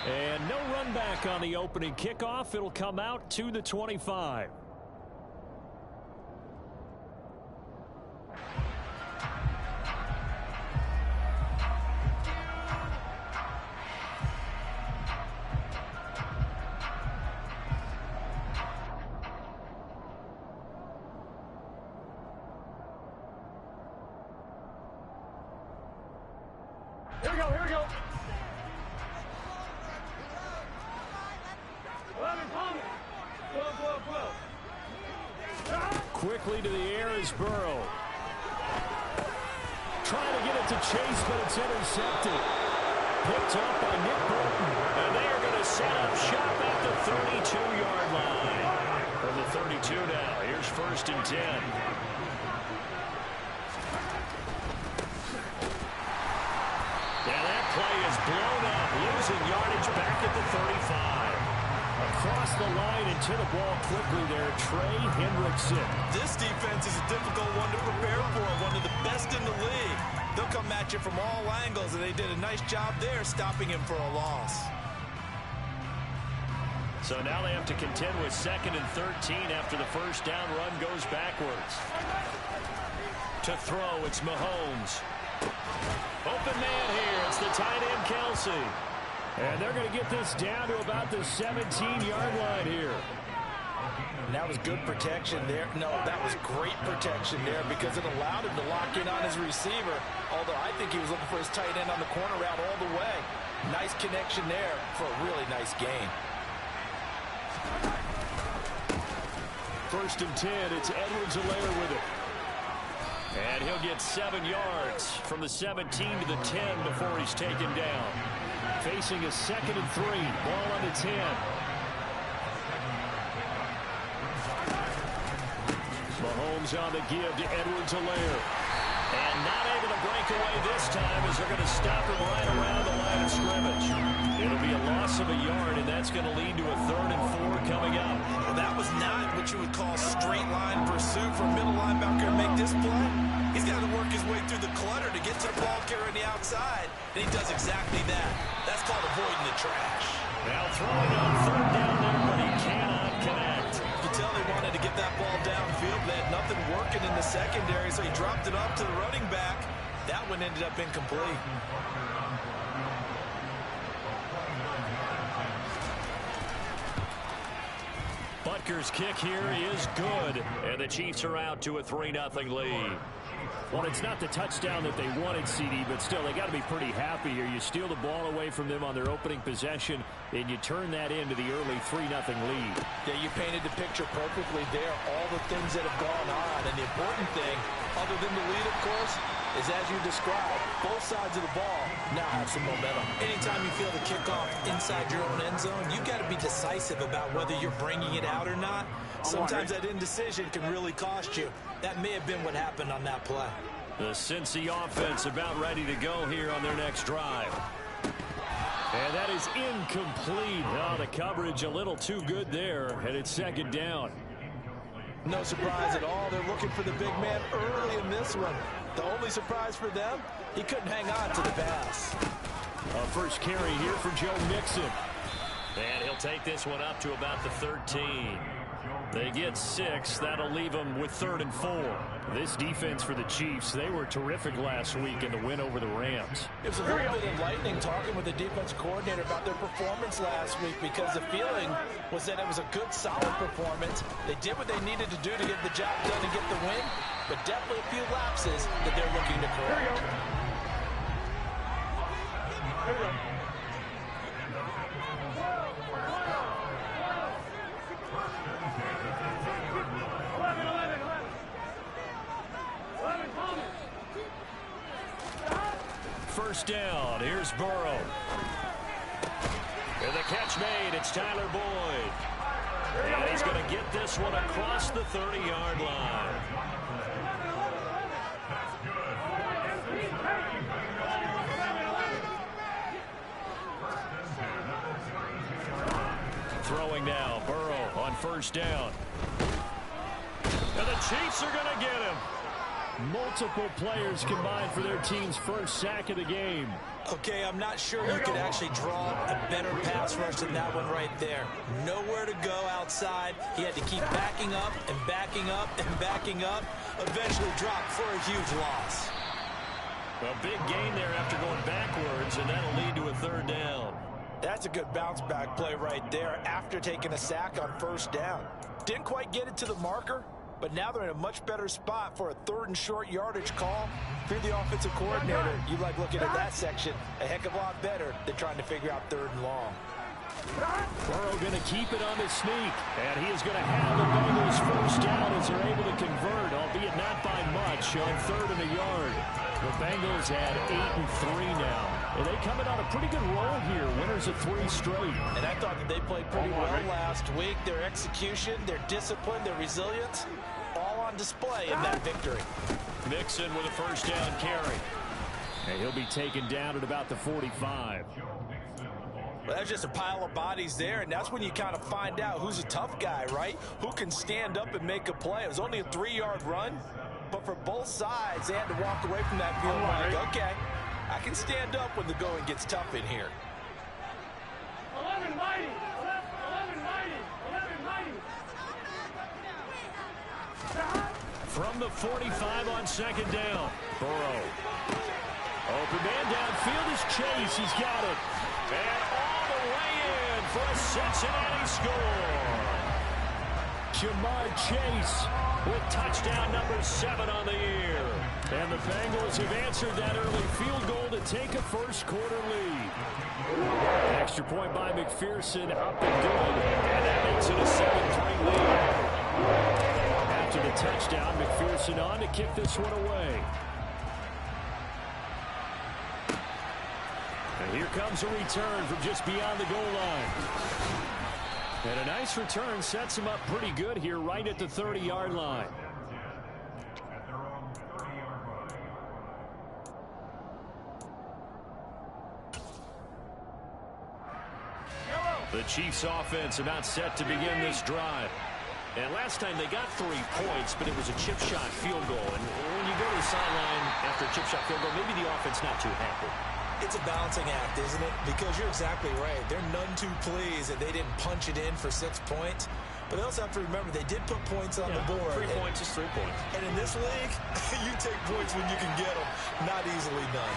And no run back on the opening kickoff. It'll come out to the 25. Here we go, here we go. Quickly to the air is Burrow. Trying to get it to Chase, but it's intercepted. Picked up by Nick Bolton. And they are going to set up shop at the 32-yard line. From the 32 now, here's 1st and 10. Yeah, that play is blown up, losing yardage back at the 35. Across the line and to the ball quickly there, Trey Hendrickson. This defense is a difficult one to prepare for, one of the best in the league. They'll come at you from all angles, and they did a nice job there stopping him for a loss. So now they have to contend with 2nd and 13 after the first down run goes backwards. To throw, it's Mahomes. Open man here, it's the tight end Kelsey. And they're going to get this down to about the 17-yard line here. And that was good protection there. No, that was great protection there because it allowed him to lock in on his receiver. Although I think he was looking for his tight end on the corner route all the way. Nice connection there for a really nice gain. 1st and 10, it's Edwards-Helaire with it. And he'll get 7 yards from the 17 to the 10 before he's taken down. Facing a 2nd and 3. Ball on the 10. Mahomes on the give to Edwards-Helaire. And not able to break away this time as they're going to stop him right around the line of scrimmage. It'll be a loss of a yard, and that's going to lead to a 3rd and 4 coming up. Well, that was not what you would call straight line pursuit for a middle linebacker to make this play. He's got to work his way through the clutter to get to the ball carrier on the outside, and he does exactly that. That's called avoiding the trash. Now throwing on 3rd down there, but he cannot connect. You can tell they wanted to get that ball downfield. They had nothing working in the secondary, so he dropped it off to the running back. That one ended up incomplete. Butker's kick here is good, and the Chiefs are out to a 3-0 lead. Well, it's not the touchdown that they wanted, CD, but still, they got to be pretty happy here. You steal the ball away from them on their opening possession, and you turn that into the early 3-0 lead. Yeah, you painted the picture perfectly there, all the things that have gone on. And the important thing, other than the lead, of course, is as you described, both sides of the ball now have some momentum. Anytime you feel the kickoff inside your own end zone, you got to be decisive about whether you're bringing it out or not. Sometimes that indecision can really cost you. That may have been what happened on that play. The Cincy offense about ready to go here on their next drive. And that is incomplete. Oh, the coverage a little too good there, and it's 2nd down. No surprise at all. They're looking for the big man early in this one. The only surprise for them, he couldn't hang on to the pass. A first carry here for Joe Mixon. And he'll take this one up to about the 13. They get 6. That'll leave them with 3rd and 4. This defense for the Chiefs, they were terrific last week in the win over the Rams. It was a little bit enlightening talking with the defense coordinator about their performance last week because the feeling was that it was a good, solid performance. They did what they needed to do to get the job done and get the win, but definitely a few lapses that they're looking to correct. Here we go. First down, here's Burrow. And the catch made, it's Tyler Boyd. And he's going to get this one across the 30-yard line. Throwing now, Burrow on first down. And the Chiefs are going to get him. Multiple players combined for their team's first sack of the game. Okay, I'm not sure you could actually draw a better pass rush than that one right there. Nowhere to go outside. He had to keep backing up and backing up and backing up. Eventually dropped for a huge loss. A big gain there after going backwards, and that'll lead to a third down. That's a good bounce back play right there after taking a sack on first down. Didn't quite get it to the marker, but now they're in a much better spot for a 3rd and short yardage call. If you're the offensive coordinator, you like looking at that section a heck of a lot better than trying to figure out 3rd and long. Burrow going to keep it on the sneak, and he is going to have the Bengals first down as they're able to convert, albeit not by much, on 3rd and a yard. The Bengals had 8-3 now, and they coming on a pretty good roll here, winners of 3 straight. And I thought that they played pretty well last week. Their execution, their discipline, their resilience, all on display in that victory. Mixon with a first down carry. And he'll be taken down at about the 45. Well, that's just a pile of bodies there, and that's when you kind of find out who's a tough guy, right? Who can stand up and make a play. It was only a 3-yard run, but for both sides, they had to walk away from that field like, okay, I can stand up when the going gets tough in here. 11 mighty. 11 mighty. 11 mighty. From the 45 on second down, Burrow. Open man downfield is Chase. He's got it. And all the way in for a Cincinnati score. Ja'Marr Chase with touchdown number 7 on the year. And the Bengals have answered that early field goal to take a first-quarter lead. Extra point by McPherson, up and good. And that makes it a 7-3 lead. After the touchdown, McPherson on to kick this one away. And here comes a return from just beyond the goal line. And a nice return sets him up pretty good here right at the 30-yard line. The Chiefs offense about set to begin this drive. And last time they got 3 points, but it was a chip shot field goal. And when you go to the sideline after a chip shot field goal, maybe the offense not too happy. It's a balancing act, isn't it? Because you're exactly right. They're none too pleased that they didn't punch it in for 6 points. But they also have to remember they did put points on the board. 3 points is 3 points. And in this league, you take points when you can get them. Not easily done.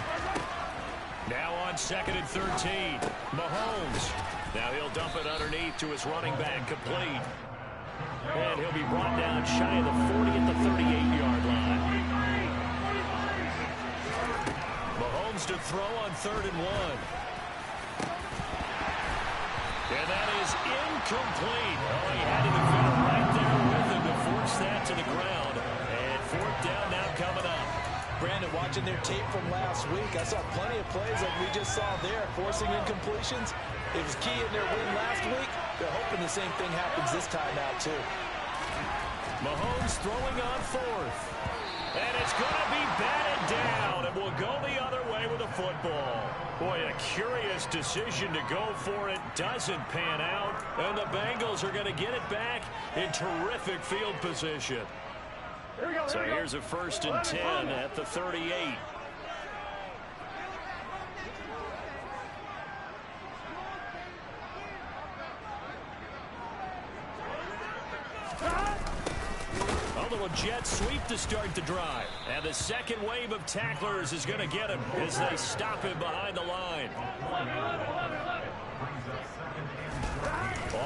Now on 2nd and 13, Mahomes. Now he'll dump it underneath to his running back, complete. And he'll be brought down shy of the 40 at the 38-yard line. Mahomes to throw on 3rd and 1. And that is incomplete. Oh, he had to defend right there with him to force that to the ground. And 4th down now coming up. Brandon, watching their tape from last week, I saw plenty of plays like we just saw there, forcing incompletions. It was key in their win last week. They're hoping the same thing happens this time out, too. Mahomes throwing on 4th. And it's going to be batted down. And will go the other way with the football. Boy, a curious decision to go for it. Doesn't pan out. And the Bengals are going to get it back in terrific field position. So here's a 1st and 10 at the 38. A little jet sweep to start the drive. And the second wave of tacklers is going to get him as they stop him behind the line.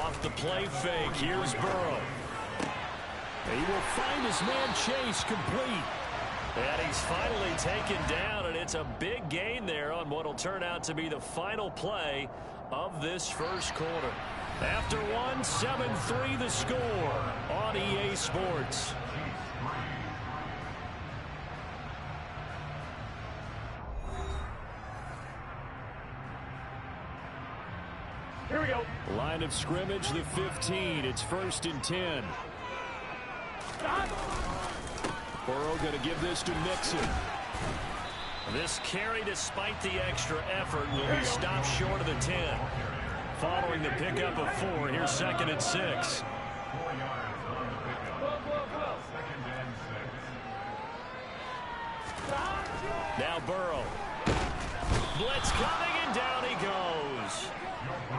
Off the play fake, here's Burrow. He will find his man Chase complete. And he's finally taken down, and it's a big gain there on what will turn out to be the final play of this first quarter. After one, 7-3 the score on EA Sports. Here we go. Line of scrimmage, the 15. It's 1st and 10. Burrow going to give this to Mixon. This carry, despite the extra effort, will be stopped short of the 10. Following the pickup of 4, here's 2nd and 6. Now Burrow. Blitz coming, and down he goes.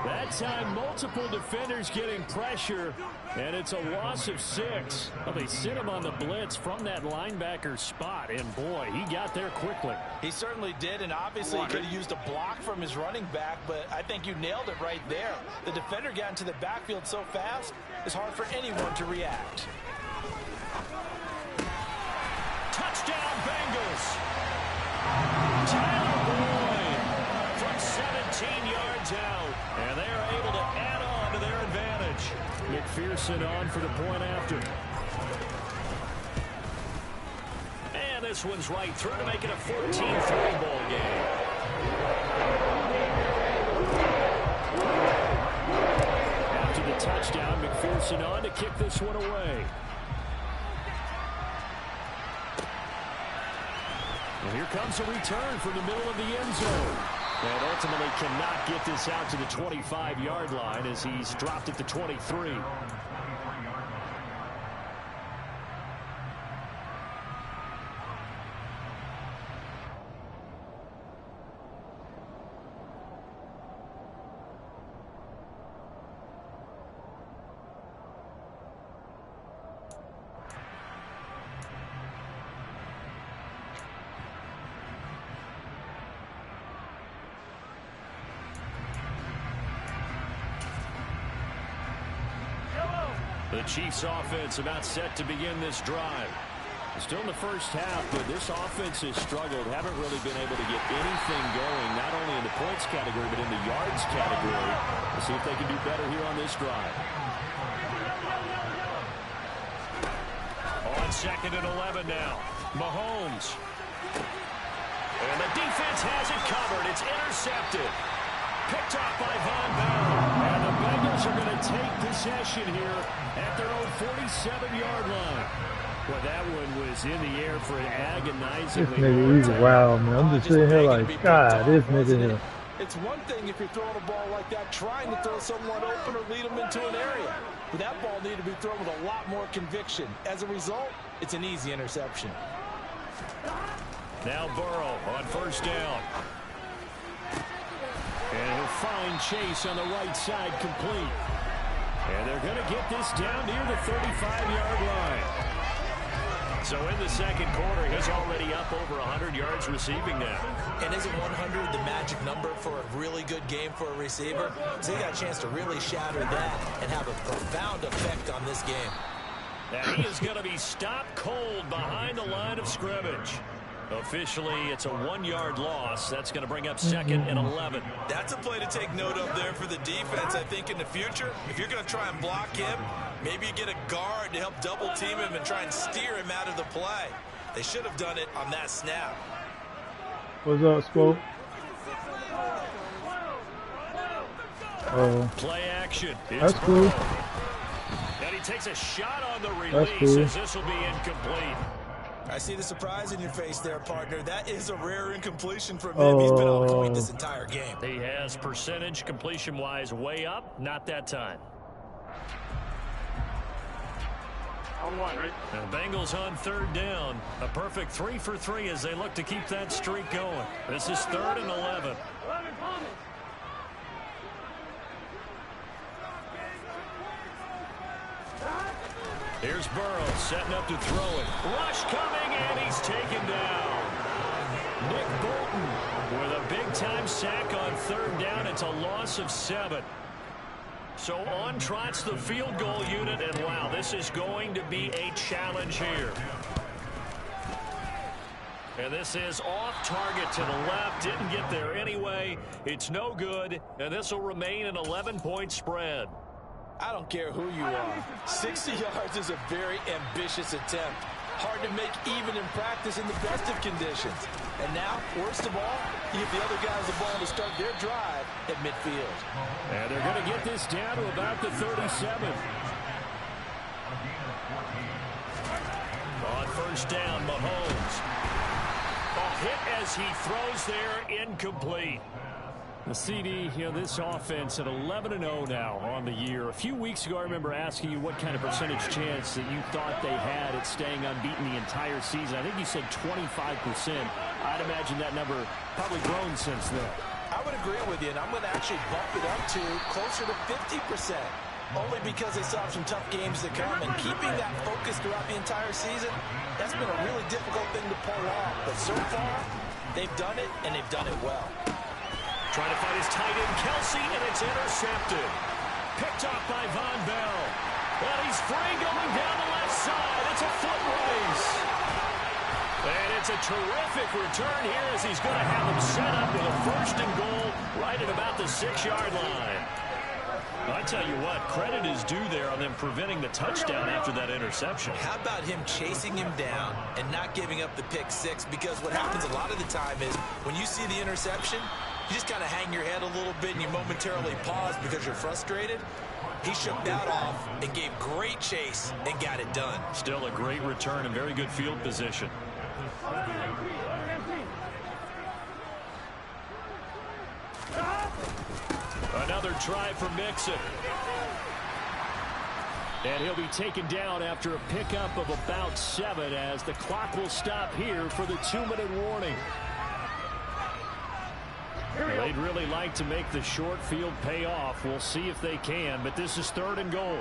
That time, multiple defenders getting pressure, and it's a loss of 6. Well, they sit him on the blitz from that linebacker spot, and boy, he got there quickly. He certainly did, and obviously he could have used a block from his running back, but I think you nailed it right there. The defender got into the backfield so fast, it's hard for anyone to react. Touchdown, Bengals. Tyler Boyd from 17 yards out, and they are able to add on to their advantage. McPherson on for the point after. And this one's right through to make it a 14-3 ball game. After the touchdown, McPherson on to kick this one away. Well, here comes a return from the middle of the end zone. And ultimately cannot get this out to the 25-yard line as he's dropped at the 23. The Chiefs offense about set to begin this drive. Still in the first half, but this offense has struggled. Haven't really been able to get anything going, not only in the points category, but in the yards category. We'll see if they can do better here on this drive. On 2nd and 11 now. Mahomes. And the defense has it covered. It's intercepted. Picked off by Von Bell. And the Bengals are going to take possession here at their own 47-yard line. Well, that one was in the air for an agonizingly this nigga, he's wild, man. I'm just sitting here like, God, this nigga here. It's one thing if you're throwing a ball like that, trying to throw someone open or lead them into an area. But that ball needed to be thrown with a lot more conviction. As a result, it's an easy interception. Now Burrow on 1st down. And he'll find Chase on the right side complete. And they're going to get this down near the 35-yard line. So in the second quarter, he's already up over 100 yards receiving now. And isn't 100 the magic number for a really good game for a receiver? So he got a chance to really shatter that and have a profound effect on this game. Now he is going to be stopped cold behind the line of scrimmage. Officially, it's a 1-yard loss. That's going to bring up 2nd and 11. That's a play to take note of there for the defense, I think, in the future. If you're going to try and block him, maybe you get a guard to help double-team him and try and steer him out of the play. They should have done it on that snap. What's up, Scope? Play action. That's cool. And he takes a shot on the release as this will be incomplete. I see the surprise in your face there, partner. That is a rare incompletion from him. He's been on point this entire game. He has percentage completion-wise way up. Not that time. On 1, right? The Bengals on 3rd down. A perfect 3 for 3 as they look to keep that streak going. This is 3rd and 11. 11 coming. Here's Burrow setting up to throw it. Rush coming, and he's taken down. Nick Bolton with a big-time sack on 3rd down. It's a loss of 7. So on trots the field goal unit, and wow, this is going to be a challenge here. And this is off target to the left. Didn't get there anyway. It's no good, and this will remain an 11-point spread. I don't care who you are. 60 yards is a very ambitious attempt. Hard to make even in practice in the best of conditions. And now, worst of all, you give the other guys the ball to start their drive at midfield. And they're going to get this down to about the 37. On 1st down, Mahomes. A hit as he throws there, incomplete. The CD, this offense at 11-0 now on the year. A few weeks ago, I remember asking you what kind of percentage chance that you thought they had at staying unbeaten the entire season. I think you said 25%. I'd imagine that number probably grown since then. I would agree with you, and I'm going to actually bump it up to closer to 50%. Only because they still have some tough games to come, and keeping that focus throughout the entire season, that's been a really difficult thing to pull off. But so far, they've done it, and they've done it well. Trying to find his tight end, Kelsey, and it's intercepted. Picked off by Von Bell. And he's free going down the left side. It's a foot race. And it's a terrific return here as he's going to have him set up with a 1st and goal right at about the 6-yard line. I tell you what, credit is due there on them preventing the touchdown after that interception. How about him chasing him down and not giving up the pick 6? Because what happens a lot of the time is when you see the interception, you just kind of hang your head a little bit and you momentarily pause because you're frustrated. He shook that off and gave great chase and got it done. Still a great return and very good field position. Another try for Mixon. And he'll be taken down after a pickup of about 7 as the clock will stop here for the 2-minute warning. They'd really like to make the short field pay off. We'll see if they can, but this is 3rd and goal.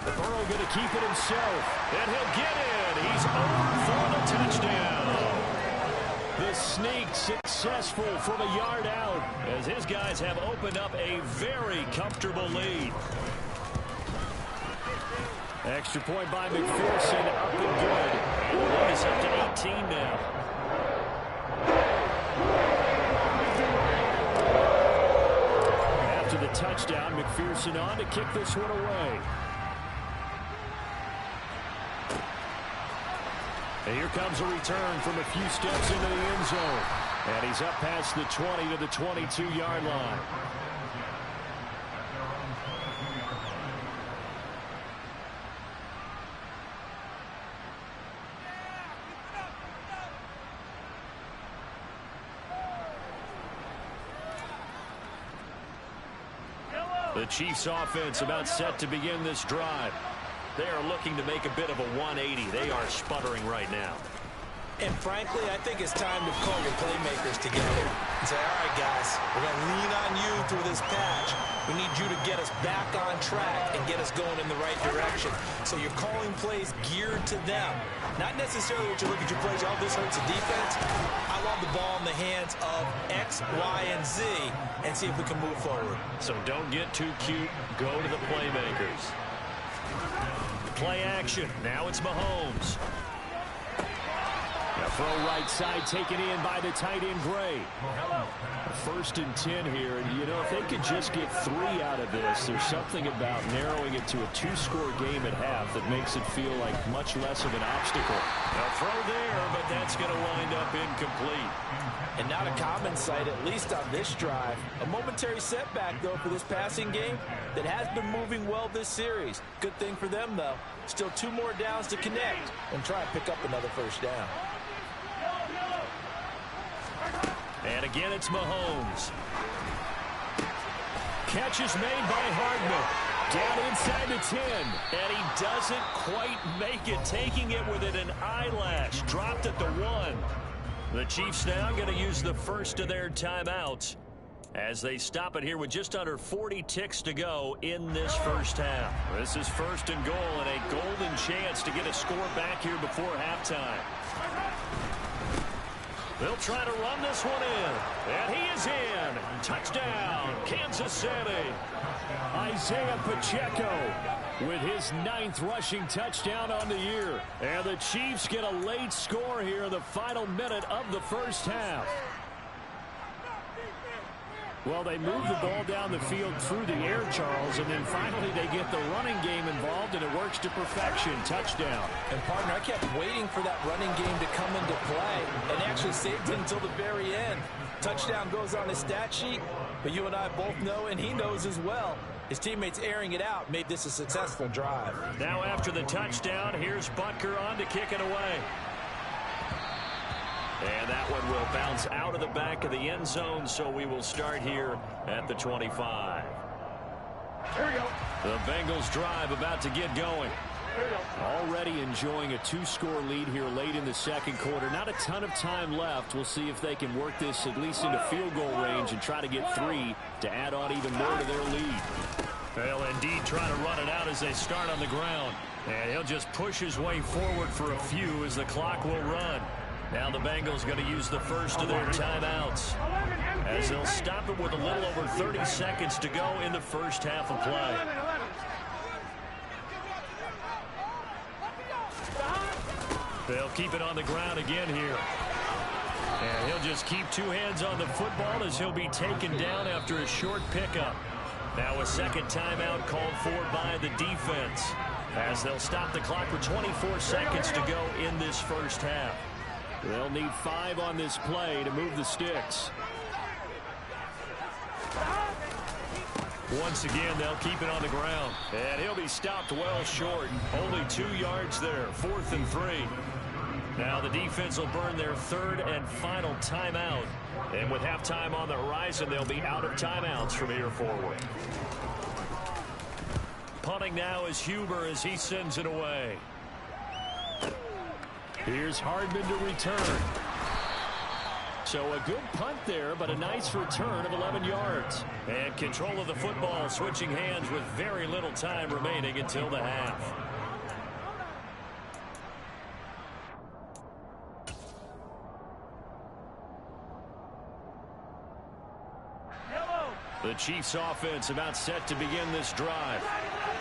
Burrow going to keep it himself, and he'll get in. He's over for the touchdown. The sneak successful from a yard out as his guys have opened up a very comfortable lead. Extra point by McPherson, up and good. The lead is up to 18 now. After the touchdown, McPherson on to kick this one away. And here comes a return from a few steps into the end zone. And he's up past the 20 to the 22-yard line. The Chiefs offense about set to begin this drive. They are looking to make a bit of a 180. They are sputtering right now. And frankly, I think it's time to call your playmakers together and say, all right, guys, we're going to lean on you through this patch. We need you to get us back on track and get us going in the right direction. So you're calling plays geared to them. Not necessarily what you look at your plays, oh, this hurts the defense. I want the ball in the hands of X, Y, and Z and see if we can move forward. So don't get too cute. Go to the playmakers. Play action. Now it's Mahomes. A throw right side taken in by the tight end Gray. 1st and 10 here. And, if they could just get 3 out of this, there's something about narrowing it to a 2-score game at half that makes it feel like much less of an obstacle. A throw there, but that's going to wind up incomplete. And not a common sight, at least on this drive. A momentary setback, though, for this passing game that has been moving well this series. Good thing for them, though. Still 2 more downs to connect and try and pick up another 1st down. And again, it's Mahomes. Catch is made by Hardman. Down inside the 10. And he doesn't quite make it. Taking it within an eyelash. Dropped at the 1. The Chiefs now going to use the first of their timeouts as they stop it here with just under 40 ticks to go in this first half. This is 1st and goal and a golden chance to get a score back here before halftime. They'll try to run this one in. And he is in. Touchdown, Kansas City. Isaiah Pacheco with his 9th rushing touchdown on the year. And the Chiefs get a late score here in the final minute of the first half. Well, they move the ball down the field through the air, Charles, and then finally they get the running game involved, and it works to perfection. Touchdown. And, partner, I kept waiting for that running game to come into play and actually saved it until the very end. Touchdown goes on his stat sheet, but you and I both know, and he knows as well, his teammates airing it out made this a successful drive. Now after the touchdown, here's Butker on to kick it away. And that one will bounce out out of the back of the end zone, so we will start here at the 25. Here we go. The Bengals drive about to get going. Already enjoying a 2-score lead here late in the second quarter. Not a ton of time left. We'll see if they can work this at least into field goal range and try to get 3 to add on even more to their lead. They'll indeed try to run it out as they start on the ground. And he'll just push his way forward for a few as the clock will run. Now the Bengals going to use the first of their timeouts, as they'll stop it with a little over 30 seconds to go in the first half of play. They'll keep it on the ground again here. And he'll just keep 2 hands on the football as he'll be taken down after a short pickup. Now a second timeout called for by the defense, as they'll stop the clock with 24 seconds to go in this first half. They'll need 5 on this play to move the sticks. Once again, they'll keep it on the ground. And he'll be stopped well short. Only 2 yards there. 4th and 3. Now the defense will burn their 3rd and final timeout. And with halftime on the horizon, they'll be out of timeouts from here forward. Punting now is Huber as he sends it away. Here's Hardman to return. So a good punt there, but a nice return of 11 yards. And control of the football switching hands with very little time remaining until the half. The Chiefs offense about set to begin this drive.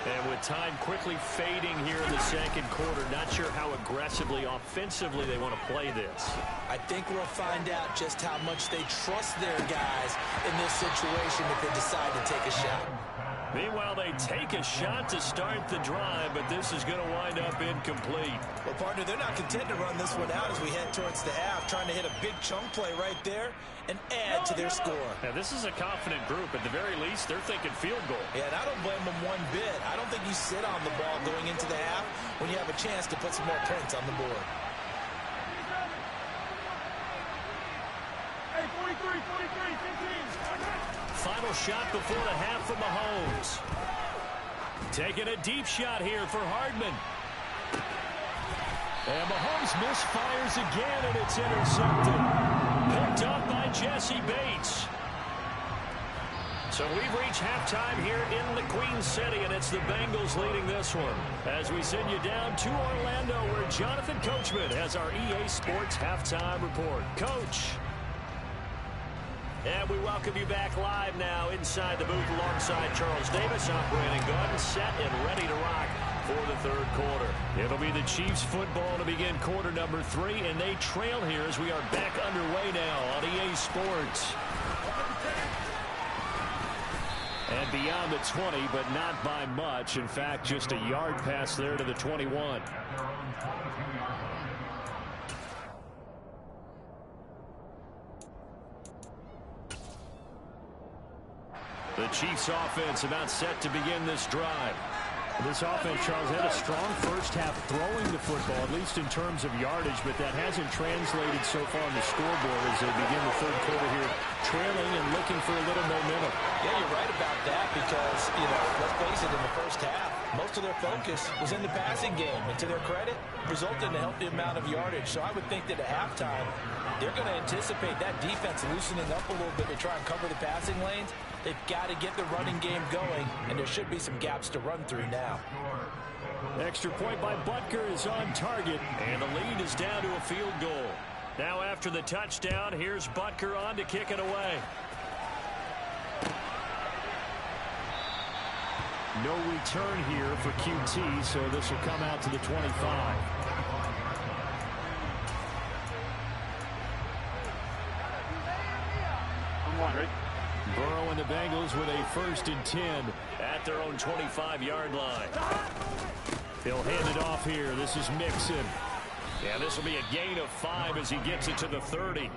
And with time quickly fading here in the second quarter, not sure how aggressively, offensively they want to play this. I think we'll find out just how much they trust their guys in this situation if they decide to take a shot. Meanwhile, they take a shot to start the drive, but this is going to wind up incomplete. Well, partner, they're not content to run this one out as we head towards the half, trying to hit a big chunk play right there and add to their score. Now, this is a confident group. At the very least, they're thinking field goal. Yeah, and I don't blame them one bit. I don't think you sit on the ball going into the half when you have a chance to put some more points on the board. Hey, 43, 15. Final shot before the half from Mahomes. Taking a deep shot here for Hardman. And Mahomes misfires again, and it's intercepted. Picked up by Jesse Bates. So we've reached halftime here in the Queen City, and it's the Bengals leading this one. As we send you down to Orlando, where Jonathan Coachman has our EA Sports halftime report. Coach. And we welcome you back live now inside the booth alongside Charles Davis, operating gun, set and ready to rock for the third quarter. It'll be the Chiefs football to begin quarter number 3, and they trail here as we are back underway now on EA Sports. And beyond the 20, but not by much. In fact, just a yard pass there to the 21. The Chiefs offense about set to begin this drive. This offense, Charles, had a strong first half throwing the football, at least in terms of yardage, but that hasn't translated so far on the scoreboard as they begin the third quarter here, trailing and looking for a little momentum. Yeah, you're right about that because, let's face it, in the first half, most of their focus was in the passing game. And to their credit, resulted in a healthy amount of yardage. So I would think that at halftime, they're going to anticipate that defense loosening up a little bit to try and cover the passing lanes. They've got to get the running game going, and there should be some gaps to run through now. Extra point by Butker is on target, and the lead is down to a field goal. Now after the touchdown, here's Butker on to kick it away. No return here for QT, so this will come out to the 25. Burrow and the Bengals with a 1st and 10 at their own 25-yard line. They'll hand it off here. This is Mixon. Yeah, this will be a gain of 5 as he gets it to the 30.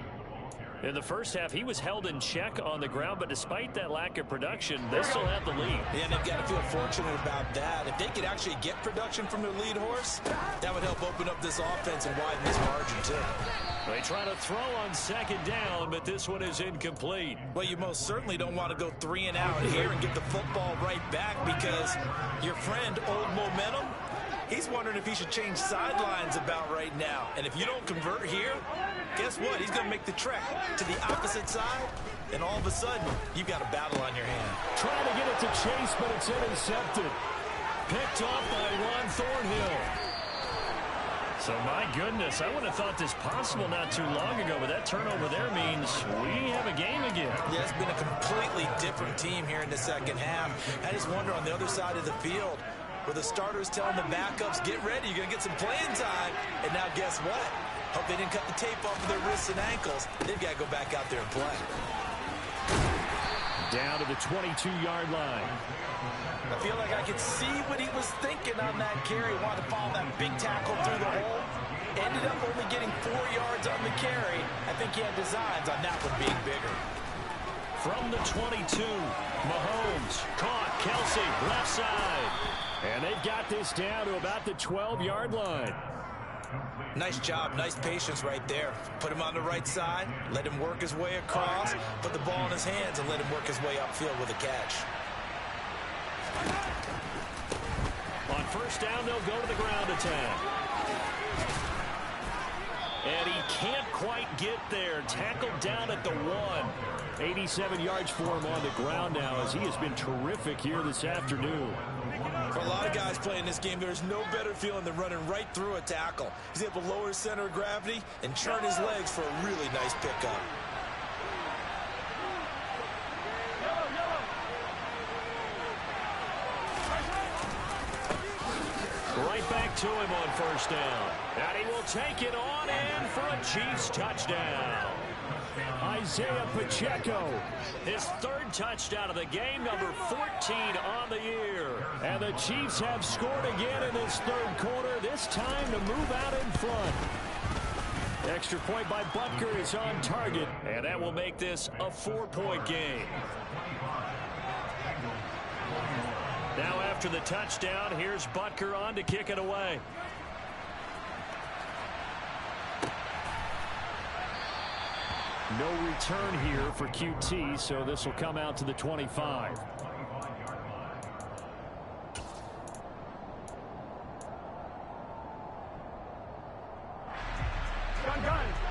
In the first half, he was held in check on the ground, but despite that lack of production, they still have the lead. Yeah, and they've got to feel fortunate about that. If they could actually get production from their lead horse, that would help open up this offense and widen this margin, too. They try to throw on second down, but this one is incomplete. Well, you most certainly don't want to go 3 and out here and get the football right back, because your friend, Old Momentum, he's wondering if he should change sidelines about right now. And if you don't convert here, guess what? He's going to make the trek to the opposite side, and all of a sudden, you've got a battle on your hand. Trying to get it to Chase, but it's intercepted. Picked off by Ron Thornhill. So, my goodness, I wouldn't have thought this possible not too long ago, but that turnover there means we have a game again. Yeah, it's been a completely different team here in the second half. I just wonder on the other side of the field, where the starters telling the backups, get ready, you're going to get some playing time. And now guess what? Hope they didn't cut the tape off of their wrists and ankles. They've got to go back out there and play. Down to the 22-yard line. I feel like I could see what he was thinking on that carry. Wanted to follow that big tackle through the hole. Ended up only getting 4 yards on the carry. I think he had designs on that one being bigger. From the 22, Mahomes caught Kelsey left side. And they've got this down to about the 12-yard line. Nice job, nice patience right there. Put him on the right side, let him work his way across, put the ball in his hands, and let him work his way upfield with a catch. On first down, they'll go to the ground attack. And he can't quite get there. Tackled down at the 1. 87 yards for him on the ground now, as he has been terrific here this afternoon. For a lot of guys playing this game, there's no better feeling than running right through a tackle. He's able to lower his center of gravity and churn his legs for a really nice pickup. Right back to him on first down. And he will take it on in for a Chiefs touchdown. Isaiah Pacheco, his 3rd touchdown of the game, number 14 on the year. And the Chiefs have scored again in this 3rd quarter, this time to move out in front. Extra point by Butker is on target, and that will make this a 4-point game. Now after the touchdown, here's Butker on to kick it away. No return here for QT, so this will come out to the 25.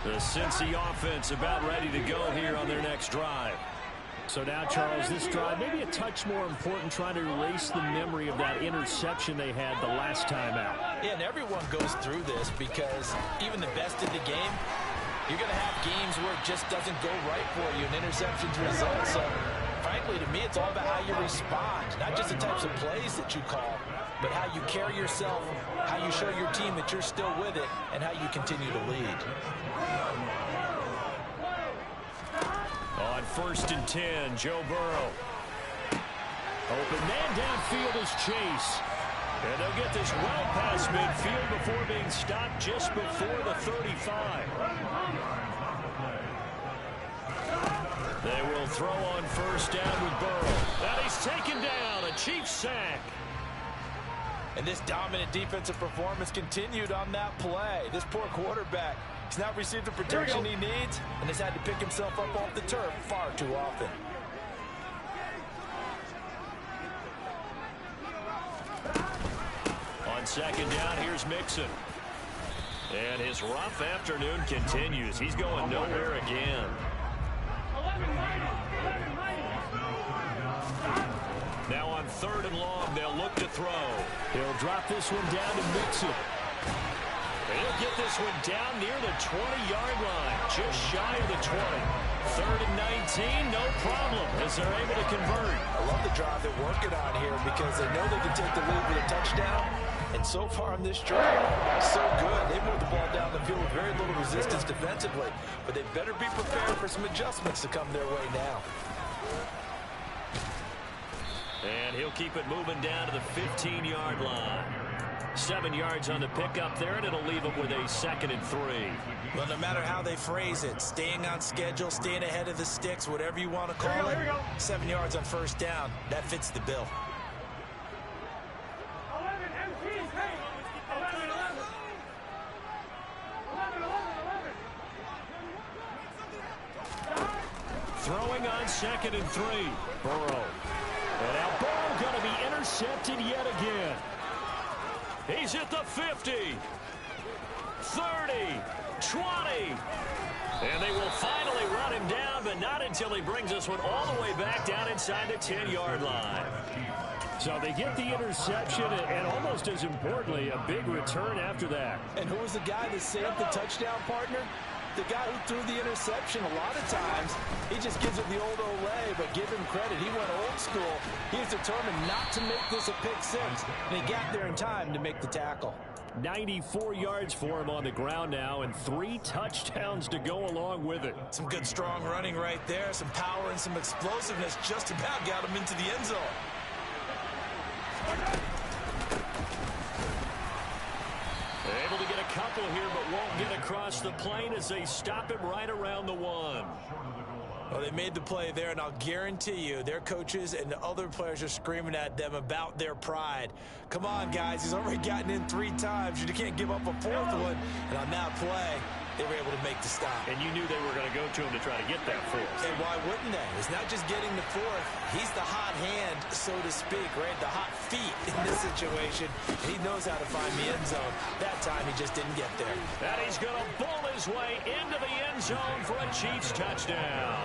The Cincy offense about ready to go here on their next drive. So now, Charles, this drive maybe a touch more important, trying to erase the memory of that interception they had the last time out. Yeah, and everyone goes through this, because even the best in the game, you're going to have games where it just doesn't go right for you, and interceptions result. So, frankly, to me, it's all about how you respond, not just the types of plays that you call, but how you carry yourself, how you show your team that you're still with it, and how you continue to lead. On 1st and 10, Joe Burrow. Open man downfield is Chase. And they'll get this well past midfield before being stopped just before the 35. They will throw on first down with Burrow. And he's taken down, a Chiefs sack. And this dominant defensive performance continued on that play. This poor quarterback, he's not received the protection he needs, and has had to pick himself up off the turf far too often. On second down, here's Mixon. And his rough afternoon continues. He's going nowhere again. Now on 3rd and long, they'll look to throw. He'll drop this one down to Mixon. He'll get this one down near the 20-yard line, just shy of the 20. 3rd and 19, no problem, as they're able to convert. I love the drive they're working on here, because they know they can take the lead with a touchdown. And so far on this drive, so good. They moved the ball down the field with very little resistance defensively. But they better be prepared for some adjustments to come their way now. And he'll keep it moving down to the 15-yard line. 7 yards on the pickup there, and it'll leave them with a 2nd and 3. Well, no matter how they phrase it, staying on schedule, staying ahead of the sticks, whatever you want to call it, 7 yards on first down, that fits the bill. 2nd and 3. Burrow. And now Burrow going to be intercepted yet again. He's at the 50. 30. 20. And they will finally run him down, but not until he brings this one all the way back down inside the 10-yard line. So they get the interception, and almost as importantly, a big return after that. And who was the guy that saved the touchdown, partner? The guy who threw the interception. A lot of times, he just gives it the old Olay, but give him credit. He went old school. He was determined not to make this a pick six, and he got there in time to make the tackle. 94 yards for him on the ground now, and 3 touchdowns to go along with it. Some good, strong running right there. Some power and some explosiveness just about got him into the end zone. Able to get a couple here, but won't get across the plane as they stop him right around the 1. Well, they made the play there, and I'll guarantee you their coaches and the other players are screaming at them about their pride. Come on, guys. He's already gotten in 3 times. You can't give up a 4th one. And on that play, they were able to make the stop. And you knew they were going to go to him to try to get that 4th. And why wouldn't they? It's not just getting the 4th. He's the hot hand, so to speak, right? The hot feet in this situation. He knows how to find the end zone. That time, he just didn't get there. And he's going to bull his way into the end zone for a Chiefs touchdown.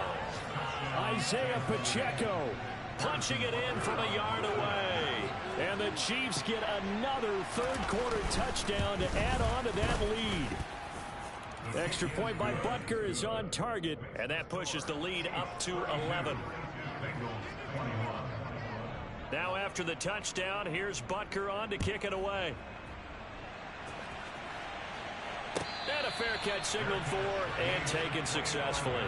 Isaiah Pacheco punching it in from a yard away. And the Chiefs get another third-quarter touchdown to add on to that lead. Extra point by Butker is on target, and that pushes the lead up to 11. Now after the touchdown, here's Butker on to kick it away. And a fair catch signaled for and taken successfully.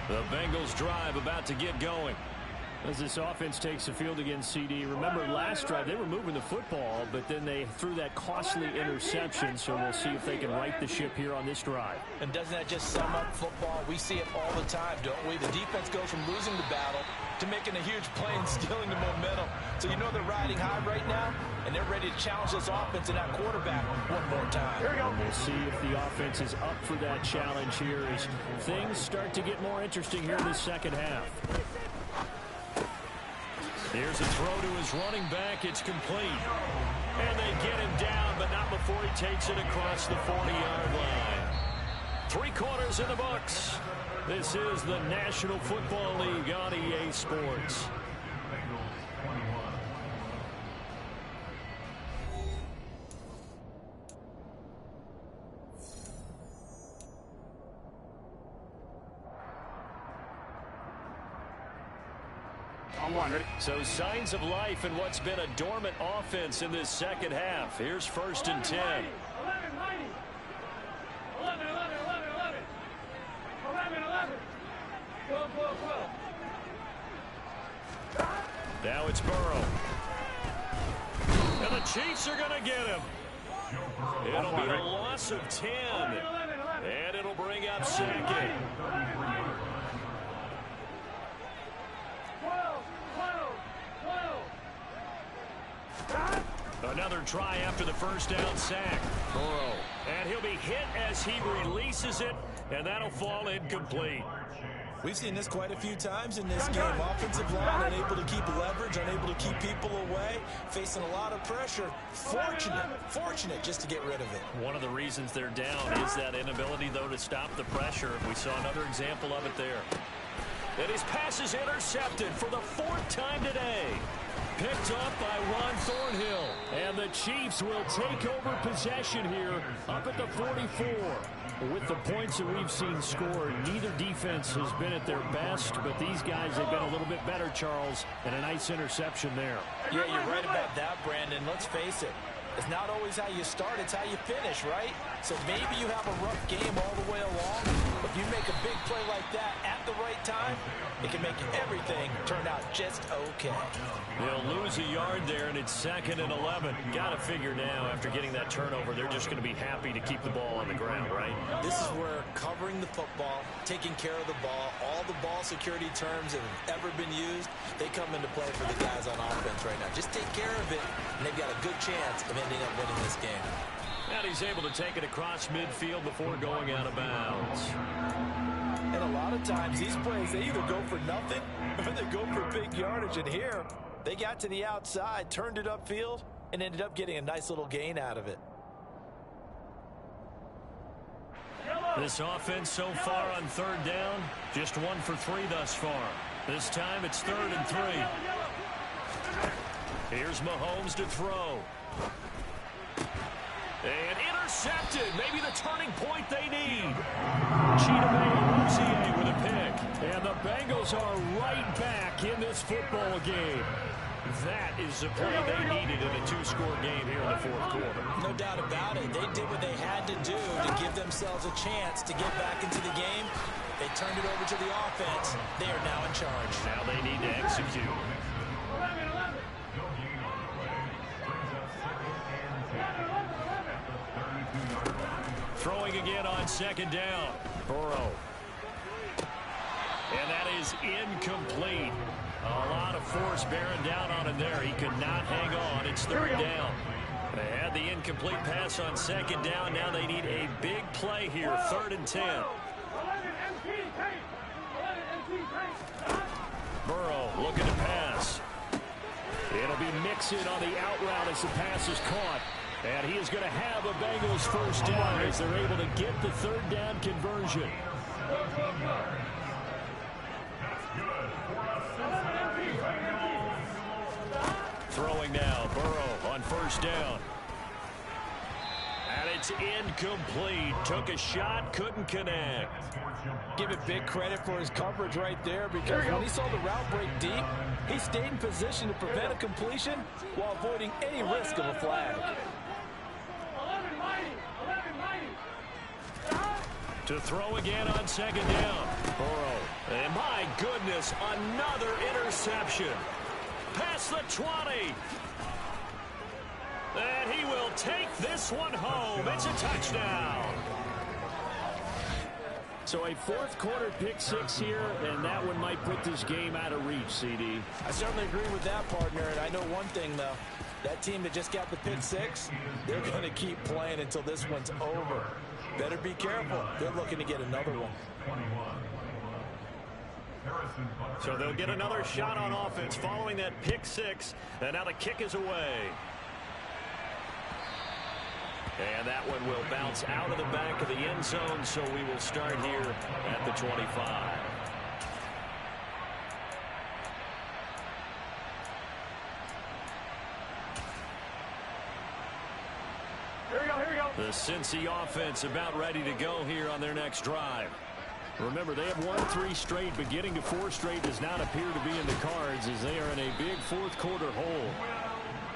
The Bengals drive about to get going. As this offense takes the field against CD. Remember last drive, they were moving the football, but then they threw that costly interception, so we'll see if they can right the ship here on this drive. And doesn't that just sum up football? We see it all the time, don't we? The defense goes from losing the battle to making a huge play and stealing the momentum. So you know they're riding high right now, and they're ready to challenge this offense and that quarterback one more time. Here we go. We'll see if the offense is up for that challenge here as things start to get more interesting here in the second half. Here's a throw to his running back. It's complete. And they get him down, but not before he takes it across the 40-yard line. 3 quarters in the books. This is the National Football League on EA Sports. So signs of life in what's been a dormant offense in this second half. Here's 1st and 10. 11, 11, 12, 12, 12. Now it's Burrow. And the Chiefs are going to get him. It'll be a loss of 10. And it'll bring up 2nd. 12, 12. Another try after the first down sack. Burrow. And he'll be hit as he releases it, and that'll fall incomplete. We've seen this quite a few times in this game. Offensive line unable to keep leverage, unable to keep people away, facing a lot of pressure. Fortunate just to get rid of it. One of the reasons they're down is that inability, though, to stop the pressure. We saw another example of it there. And his pass is intercepted for the 4th time today. Picked up by Juan Thornhill. And the Chiefs will take over possession here up at the 44. With the points that we've seen scored, neither defense has been at their best, but these guys have been a little bit better, Charles, and a nice interception there. Yeah, you're right about that, Brandon. Let's face it. It's not always how you start, it's how you finish, right? So maybe you have a rough game all the way along, but if you make a big play like that at the right time, it can make everything turn out just okay. They'll lose a yard there, and it's 2nd and 11. Got to figure now, after getting that turnover, they're just going to be happy to keep the ball on the ground, right? This is where covering the football, taking care of the ball, all the ball security terms that have ever been used, they come into play for the guys on offense right now. Just take care of it, and they've got a good chance of ending up winning this game. And he's able to take it across midfield before going out of bounds. And a lot of times, these plays, they either go for nothing or they go for big yardage. And here, they got to the outside, turned it upfield, and ended up getting a nice little gain out of it. This offense so far on 3rd down, just 1 for 3 thus far. This time it's 3rd and 3. Here's Mahomes to throw. And intercepted. Maybe the turning point they need. Chidobe with a pick. And the Bengals are right back in this football game. That is the play they needed in a 2-score game here in the 4th quarter. No doubt about it. They did what they had to do to give themselves a chance to get back into the game. They turned it over to the offense. They are now in charge. Now they need to execute. Throwing again on 2nd down. Burrow. And that is incomplete. A lot of force bearing down on him there. He could not hang on. It's 3rd down. They had the incomplete pass on 2nd down. Now they need a big play here. 3rd and 10. Burrow looking to pass. It'll be Mixon on the out route as the pass is caught. And he is going to have a Bengals 1st down as they're able to get the 3rd down conversion. Throwing now, Burrow on 1st down. And it's incomplete. Took a shot, couldn't connect. Give it big credit for his coverage right there, because when he saw the route break deep, he stayed in position to prevent a completion while avoiding any risk of a flag. To throw again on 2nd down. Burrow. And my goodness, another interception. Past the 20. And he will take this one home. It's a touchdown. So a 4th quarter pick 6 here, and that one might put this game out of reach, CD. I certainly agree with that, partner. And I know one thing, though. That team that just got the pick 6, they're going to keep playing until this one's over. Better be careful. They're looking to get another one. So they'll get another shot on offense following that pick 6. And now the kick is away. And that one will bounce out of the back of the end zone, so we will start here at the 25. The Cincy offense about ready to go here on their next drive. Remember, they have won 3 straight, but getting to 4 straight does not appear to be in the cards as they are in a big 4th quarter hole.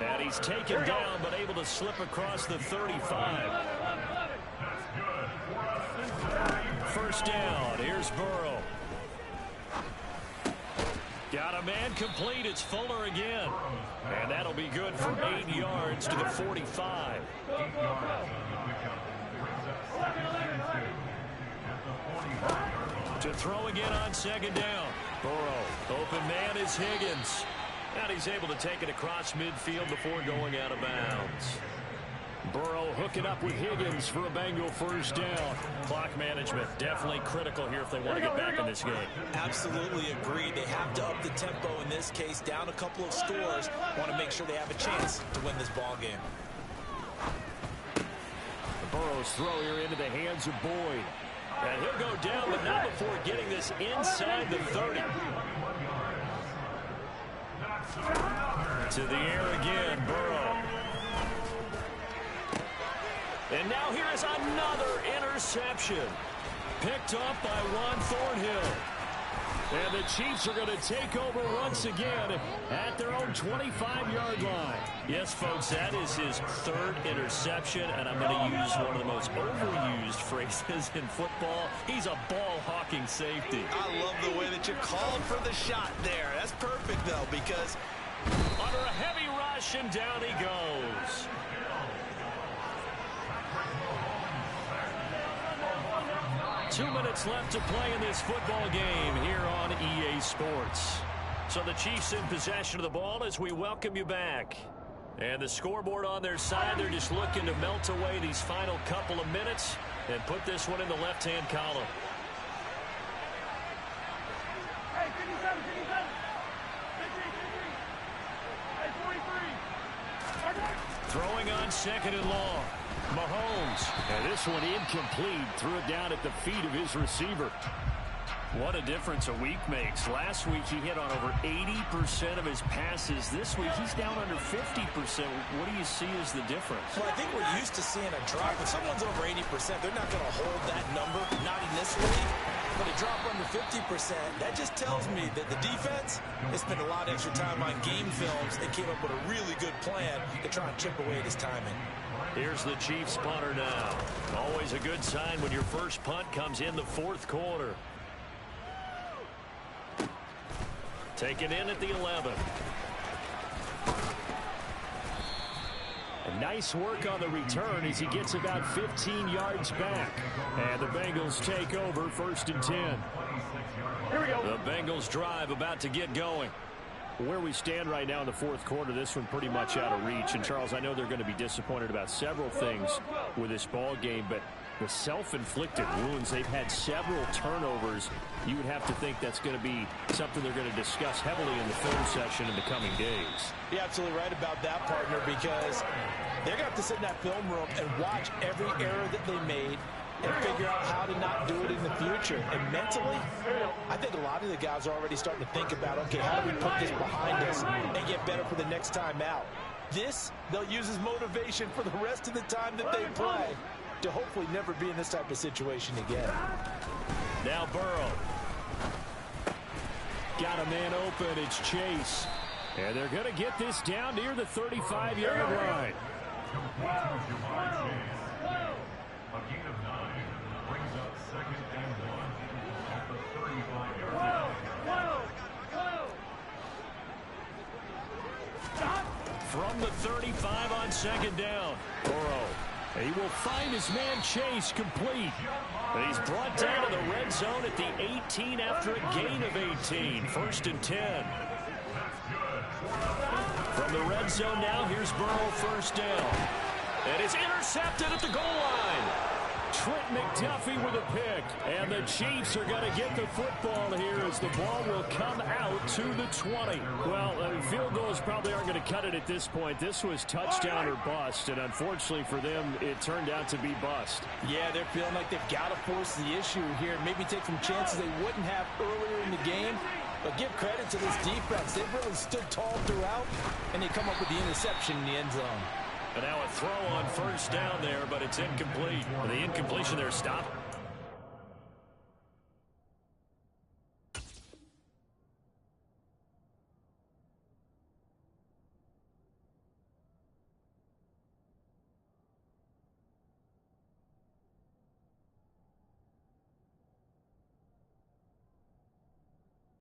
And he's taken down, but able to slip across the 35. 1st down. Here's Burrow. Got a man complete. It's Fuller again. And that'll be good for 8 yards to the 45. To throw again on 2nd down. Burrow. Open man is Higgins. And he's able to take it across midfield before going out of bounds. Burrow hooking up with Higgins for a Bengal 1st down. Clock management definitely critical here if they want to get back in this game. Absolutely agreed. They have to up the tempo in this case, down a couple of scores. Want to make sure they have a chance to win this ball game. Burrow's throw here into the hands of Boyd. And he'll go down, but not before getting this inside the 30. To the air again, Burrow. And now here is another interception. Picked up by Juan Thornhill. And the Chiefs are going to take over once again at their own 25-yard line. Yes, folks, that is his third interception, and I'm going to use one of the most overused phrases in football. He's a ball-hawking safety. I love the way that you called for the shot there. That's perfect, though, because under a heavy rush, and down he goes. Two minutes left to play in this football game here on EA Sports. So the Chiefs in possession of the ball as we welcome you back. And the scoreboard on their side, they're just looking to melt away these final couple of minutes and put this one in the left-hand column. Hey, 57, 57. Hey, 43. Throwing on second and long. Mahomes. And this one incomplete. Threw it down at the feet of his receiver. What a difference a week makes. Last week he hit on over 80% of his passes. This week he's down under 50%. What do you see as the difference? Well, I think we're used to seeing a drop. If someone's over 80%, they're not going to hold that number, not in this league. But a drop under 50%, that just tells me that the defense has spent a lot of extra time on game films and came up with a really good plan to try and chip away at his timing. Here's the Chiefs punter now. Always a good sign when your first punt comes in the fourth quarter. Taken in at the 11. And nice work on the return as he gets about 15 yards back. And the Bengals take over 1st and 10. Here we go. The Bengals drive about to get going. Where we stand right now in the fourth quarter, this one pretty much out of reach. And, Charles, I know they're going to be disappointed about several things with this ball game, but the self-inflicted wounds, they've had several turnovers. You would have to think that's going to be something they're going to discuss heavily in the film session in the coming days. You're absolutely right about that, partner, because they're going to have to sit in that film room and watch every error that they made and figure out how to not do it in the future. And mentally, I think a lot of the guys are already starting to think about, okay, how do we put this behind us and get better for the next time out? This, they'll use as motivation for the rest of the time that they play to hopefully never be in this type of situation again. Now Burrow. Got a man open. It's Chase. And they're going to get this down near the 35-yard line. A gain of 9 brings up 2nd and 1 at the 35-yard line. From the 35 on 2nd down. Burrow. He will find his man Chase complete. And he's brought down to the red zone at the 18 after a gain of 18. 1st and 10. From the red zone now, here's Burrow 1st down. And it's intercepted at the goal line. Trent McDuffie with a pick. And the Chiefs are going to get the football here as the ball will come out to the 20. Well, field goals probably aren't going to cut it at this point. This was touchdown or bust, and unfortunately for them, it turned out to be bust. Yeah, they're feeling like they've got to force the issue here. Maybe take some chances they wouldn't have earlier in the game. But give credit to this defense. They've really stood tall throughout, and they come up with the interception in the end zone. And now a throw on 1st down there, but it's incomplete. The incompletion there stopped.